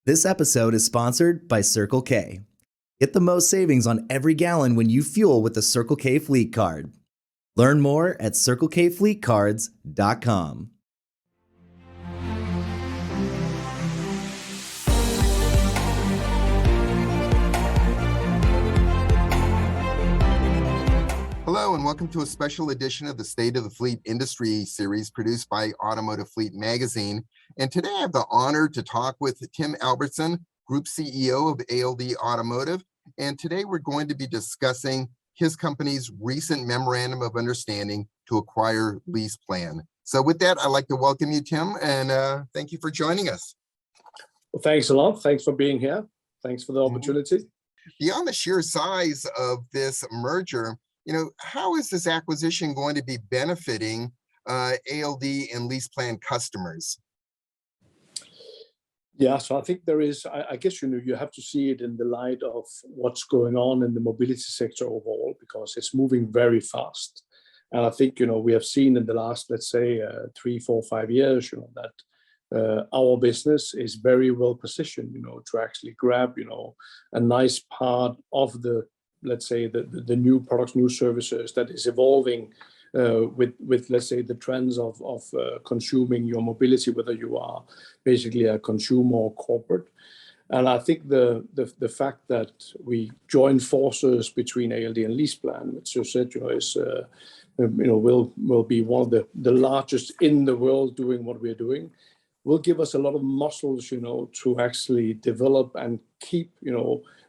This episode is sponsored by Circle K. Get the most savings on every gallon when you fuel with the Circle K Fleet Card. Learn more at CircleKFleetCards.com. Hello and welcome to a special edition of the State of the Fleet Industry series produced by Automotive Fleet magazine. And today I have the honor to talk with Tim Albertsen, Group CEO of ALD Automotive. And today we're going to be discussing his company's recent memorandum of understanding to acquire LeasePlan. So with that, I'd like to welcome you, Tim, and thank you for joining us. Well, thanks a lot. Thanks for being here. Thanks for the opportunity. Beyond the sheer size of this merger, how is this acquisition going to be benefiting ALD and LeasePlan customers? Yeah, so I think there is, I guess, you have to see it in the light of what's going on in the mobility sector overall, because it's moving very fast. And I think, we have seen in the last, let's say, 3, 4, 5 years, that our business is very well positioned, to actually grab, a nice part of the, let's say, the new products, new services that is evolving with let's say the trends of consuming your mobility, whether you are basically a consumer or corporate. And I think the fact that we join forces between ALD and LeasePlan, which you said is will be one of the largest in the world doing what we're doing, will give us a lot of muscles to actually develop and keep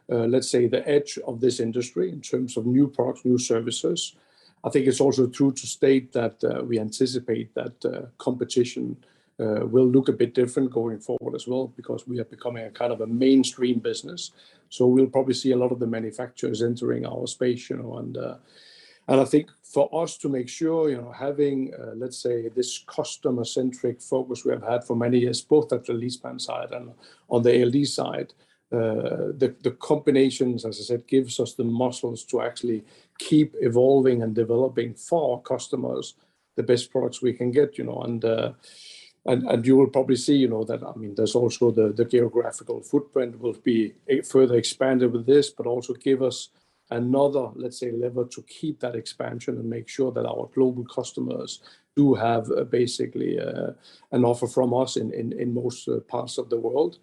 let's say the edge of this industry in terms of new products, new services. I think it's also true to state that we anticipate that competition will look a bit different going forward as well, because we are becoming a kind of a mainstream business. So we'll probably see a lot of the manufacturers entering our space, and I think for us to make sure, having, let's say, this customer-centric focus we have had for many years, both at the LeasePlan side and on the ALD side, the combinations, as I said, gives us the muscles to actually keep evolving and developing for our customers the best products we can get, and you will probably see, that, there's also the geographical footprint will be further expanded with this, but also give us another, let's say, lever to keep that expansion and make sure that our global customers do have basically an offer from us in most parts of the world.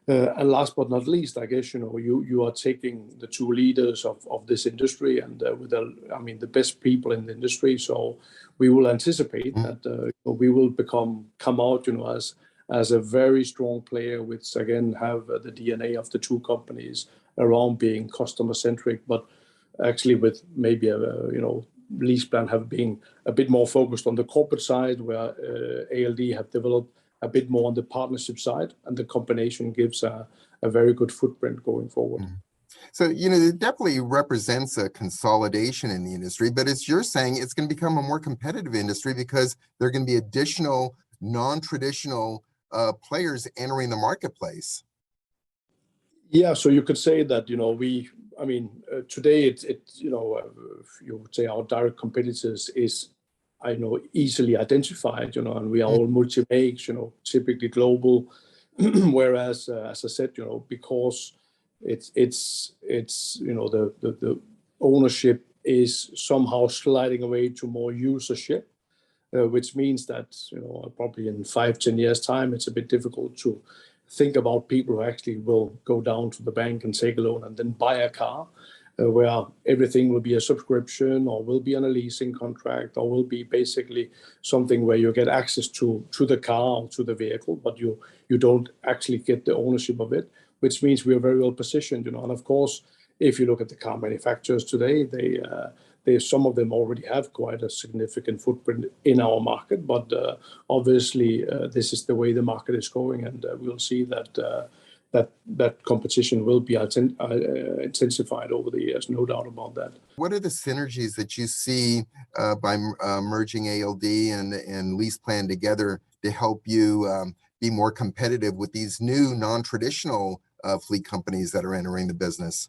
And last but not least, I guess, you are taking the two leaders of this industry and with the best people in the industry. So we will anticipate that we will come out, as a very strong player, which again have the DNA of the two companies around being customer centric, but actually with maybe LeasePlan have been a bit more focused on the corporate side, where ALD have developed a bit more on the partnership side, and the combination gives a very good footprint going forward. So, it definitely represents a consolidation in the industry, but as you're saying, it's going to become a more competitive industry because there are going to be additional non-traditional players entering the marketplace. Yeah, so you could say that, today it's you would say our direct competitors is, easily identified, and we are all multi-makes, typically global, whereas, as I said, because it's the ownership is somehow sliding away to more usership, which means that, probably in 5-10 years time, it's a bit difficult to think about people who actually will go down to the bank and take a loan and then buy a car, where everything will be a subscription or will be on a leasing contract or will be basically something where you get access to the car or to the vehicle, but you don't actually get the ownership of it, which means we are very well positioned, and of course, if you look at the car manufacturers today, they some of them already have quite a significant footprint in our market, but obviously this is the way the market is going, and we'll see that competition will be intensified over the years, no doubt about that. What are the synergies that you see by merging ALD and LeasePlan together to help you be more competitive with these new non-traditional fleet companies that are entering the business?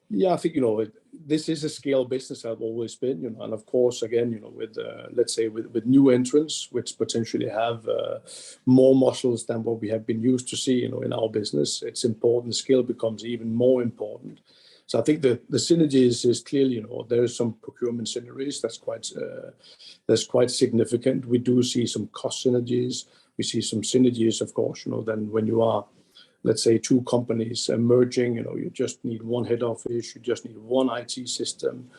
Yeah, I think, this is a scale business, have always been, and of course, again, with, let's say, with new entrants, which potentially have more muscles than what we have been used to see, in our business, it's important. Scale becomes even more important. So I think the synergies is clearly, there is some procurement synergies that's quite significant. We do see some cost synergies. We see some synergies, of course, then when you are, let's say, two companies merging, you just need one head office, you just need one IT system,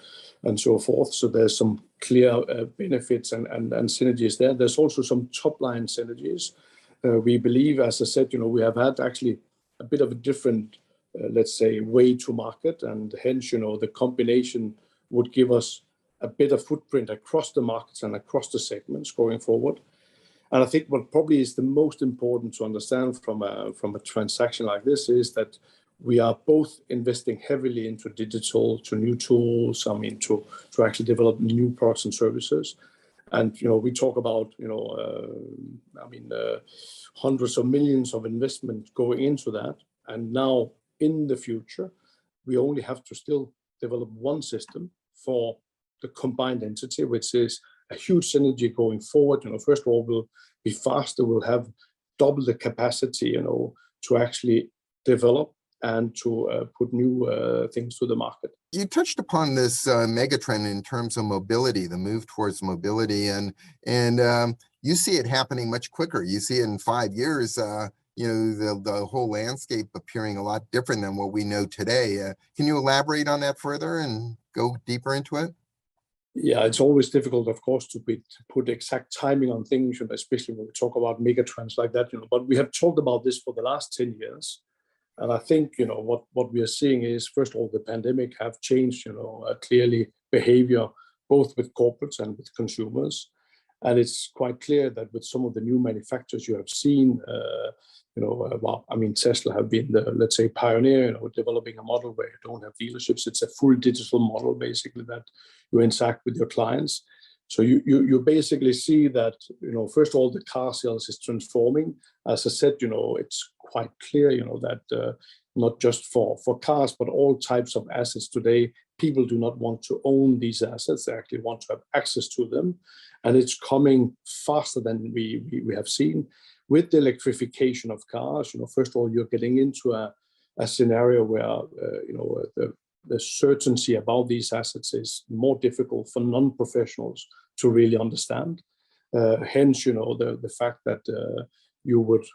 and so forth. So there's some clear benefits and synergies there. There's also some top line synergies. We believe, as I said, we have had actually a bit of a different, let's say, way to market, and hence, the combination would give us a better footprint across the markets and across the segments going forward. And I think what probably is the most important to understand from a transaction like this is that we are both investing heavily into digital, to new tools, to actually develop new products and services. And we talk about hundreds of millions of investment going into that. And now in the future, we only have to still develop one system for the combined entity, which is a huge synergy going forward. First of all, we'll be faster. We'll have double the capacity, to actually develop and to put new things to the market. You touched upon this megatrend in terms of mobility, the move towards mobility, and you see it happening much quicker. You see it in 5 years. The whole landscape appearing a lot different than what we know today. Can you elaborate on that further and go deeper into it? Yeah, it's always difficult, of course, to put exact timing on things, especially when we talk about megatrends like that. But we have talked about this for the last 10 years. And I think, what we are seeing is, first of all, the pandemic have changed, clearly behavior, both with corporates and with consumers. And it's quite clear that with some of the new manufacturers you have seen, Tesla have been the, let's say, pioneer, developing a model where you don't have dealerships. It's a full digital model, basically, that you interact with your clients. So you basically see that, first of all, the car sales is transforming. As I said, it's quite clear, that not just for cars, but all types of assets today, people do not want to own these assets. They actually want to have access to them. And it's coming faster than we have seen. With the electrification of cars, first of all, you're getting into a scenario where, the certainty about these assets is more difficult for non-professionals to really understand. Hence, the fact that you would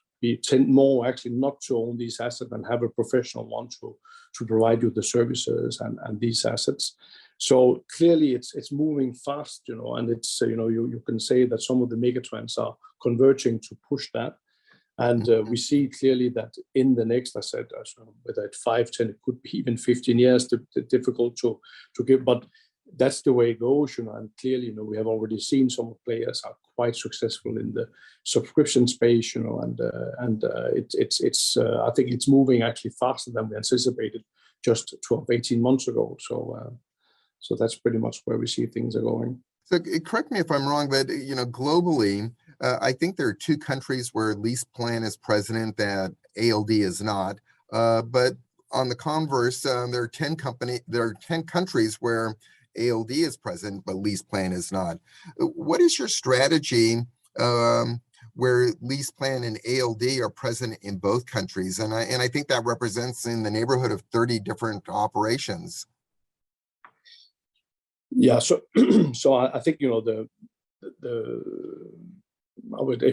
tend more actually not to own these assets and have a professional one to provide you the services and these assets. So clearly, it's moving fast, and it's you can say that some of the megatrends are converging to push that. And we see clearly that in the next, I said, whether it's 5, 10, it could be even 15 years, difficult to give, but that's the way it goes, and clearly, we have already seen some players are quite successful in the subscription space, and it's I think it's moving actually faster than we anticipated just 12, 18 months ago. So that's pretty much where we see things are going. So correct me if I'm wrong, but globally, I think there are 2 countries where LeasePlan is present that ALD is not. But on the converse, there are 10 countries where ALD is present, but LeasePlan is not. What is your strategy where LeasePlan and ALD are present in both countries? And I think that represents in the neighborhood of 30 different operations. Yeah, so I think if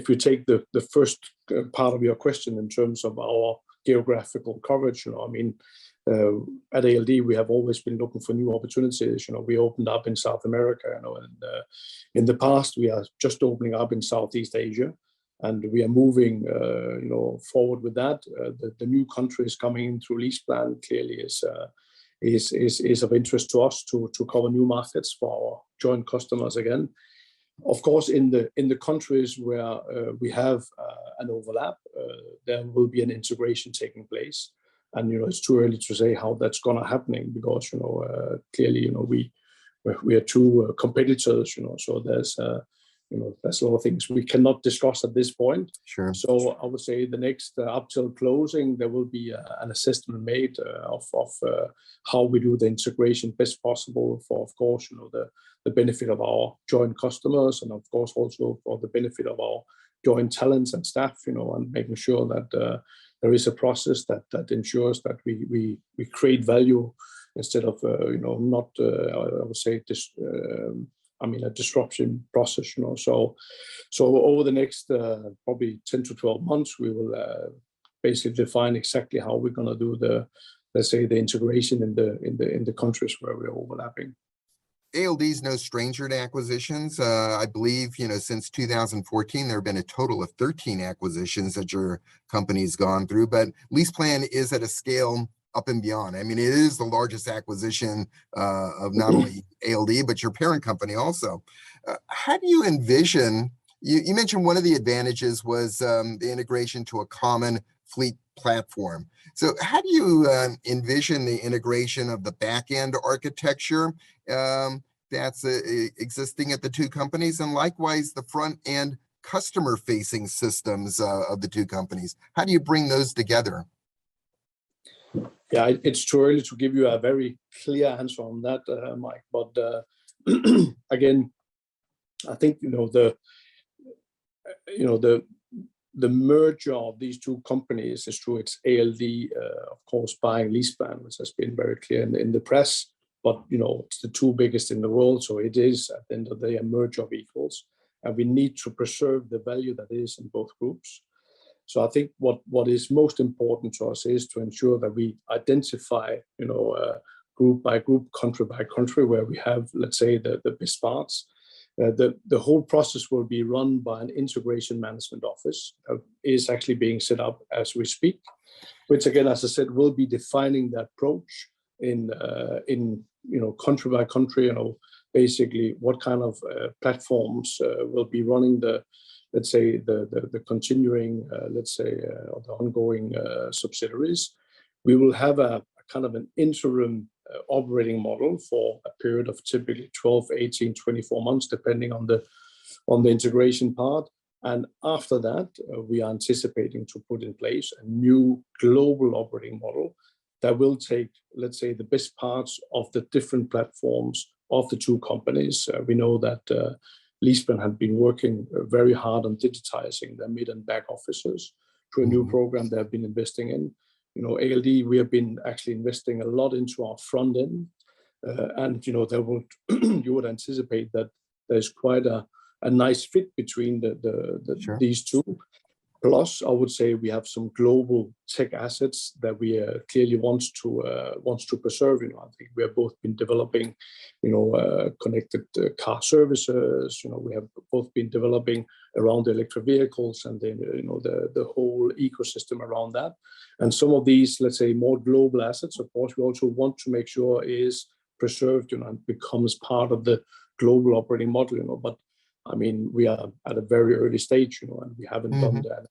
you take the first part of your question in terms of our geographical coverage, at ALD we have always been looking for new opportunities. We opened up in South America, and in the past we are just opening up in Southeast Asia, and we are moving forward with that. The new countries coming in through LeasePlan clearly is of interest to us to cover new markets for our joint customers again. Of course, in the countries where we have an overlap, there will be an integration taking place, and it's too early to say how that's going to happen, because clearly we are two competitors, so there's a lot of things we cannot discuss at this point. Sure. So I would say the next up till closing, there will be an assessment made of how we do the integration best possible for, of course, the benefit of our joint customers, and of course also for the benefit of our joint talents and staff, and making sure that there is a process that ensures that we create value instead of not I would say this a disruption process. So over the next probably 10 to 12 months, we will basically define exactly how we're going to do the integration in the countries where we're overlapping. ALD is no stranger to acquisitions. I believe, since 2014, there have been a total of 13 acquisitions that your company's gone through, but LeasePlan is at a scale up and beyond. I mean, it is the largest acquisition of not only ALD, but your parent company also. How do you envision, you mentioned one of the advantages was the integration to a common fleet platform. So how do you envision the integration of the back-end architecture that's existing at the two companies, and likewise the front-end customer-facing systems of the two companies? How do you bring those together? Yeah, it's too early to give you a very clear answer on that, Mike. But again, I think the merger of these two companies is through its ALD, of course, buying LeasePlan, which has been very clear in the press. But it's the two biggest in the world, so it is at the end of the day a merger of equals, and we need to preserve the value that is in both groups. So I think what is most important to us is to ensure that we identify, group by group, country by country, where we have, let's say, the best parts. The whole process will be run by an integration management office that is actually being set up as we speak, which again, as I said, will be defining the approach in country by country, basically what kind of platforms will be running the continuing, or the ongoing subsidiaries. We will have a kind of an interim operating model for a period of typically 12, 18, 24 months, depending on the integration part. And after that, we are anticipating to put in place a new global operating model that will take, let's say, the best parts of the different platforms of the two companies. We know that LeasePlan had been working very hard on digitizing their mid and back offices through a new program they have been investing in. ALD, we have been actually investing a lot into our front end, and there would you would anticipate that there's quite a nice fit between Sure. these two. Plus, I would say we have some global tech assets that we clearly wants to preserve. I think we have both been developing, connected car services. We have both been developing around the electric vehicles and then the whole ecosystem around that. And some of these, let's say, more global assets, of course, we also want to make sure is preserved, and becomes part of the global operating model. But I mean, we are at a very early stage, and we haven't done that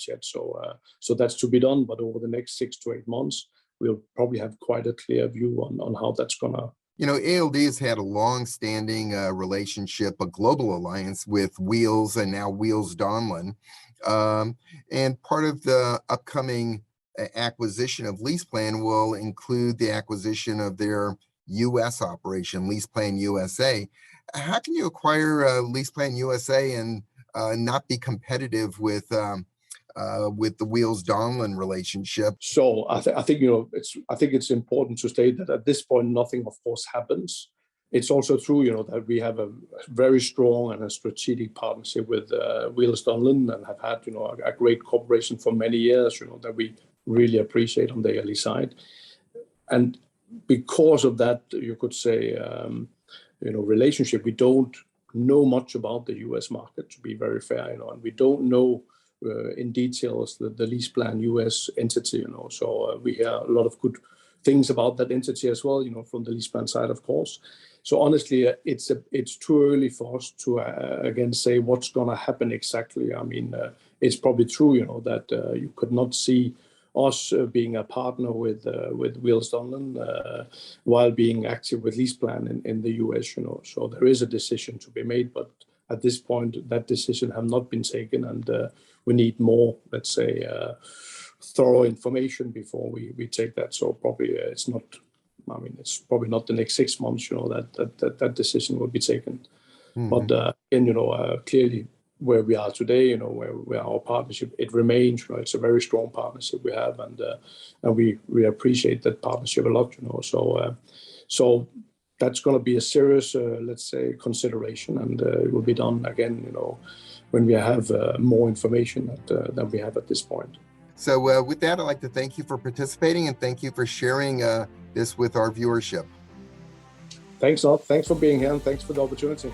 yet. So that's to be done. But over the next 6 to 8 months, we'll probably have quite a clear view on how that's gonna. ALD has had a long-standing relationship, a global alliance with Wheels and now Wheels-Donlen. And part of the upcoming acquisition of LeasePlan will include the acquisition of their U.S. operation, LeasePlan USA. How can you acquire LeasePlan USA and not be competitive with the Wheels-Donlen relationship? So I think it's important to state that at this point nothing, of course, happens. It's also true, that we have a very strong and a strategic partnership with Wheels-Donlen and have had, a great cooperation for many years, that we really appreciate on the ALD side. And because of that, you could say, relationship, we don't know much about the US market, to be very fair, and we don't know in details the LeasePlan US entity, so we hear a lot of good things about that entity as well, from the LeasePlan side, of course. So honestly, it's too early for us to again say what's going to happen exactly. I mean, it's probably true, that you could not see us being a partner with Wheels-Donlen while being active with LeasePlan in the US, So there is a decision to be made, but at this point, that decision have not been taken, and we need more, let's say, thorough information before we take that. So probably it's probably not the next 6 months, that decision will be taken. But again, clearly where we are today, where our partnership, it remains, it's a very strong partnership we have, and we appreciate that partnership a lot, so that's going to be a serious, let's say, consideration, and it will be done again, when we have more information than we have at this point. So with that, I'd like to thank you for participating and thank you for sharing this with our viewership. Thanks a lot. Thanks for being here, and thanks for the opportunity.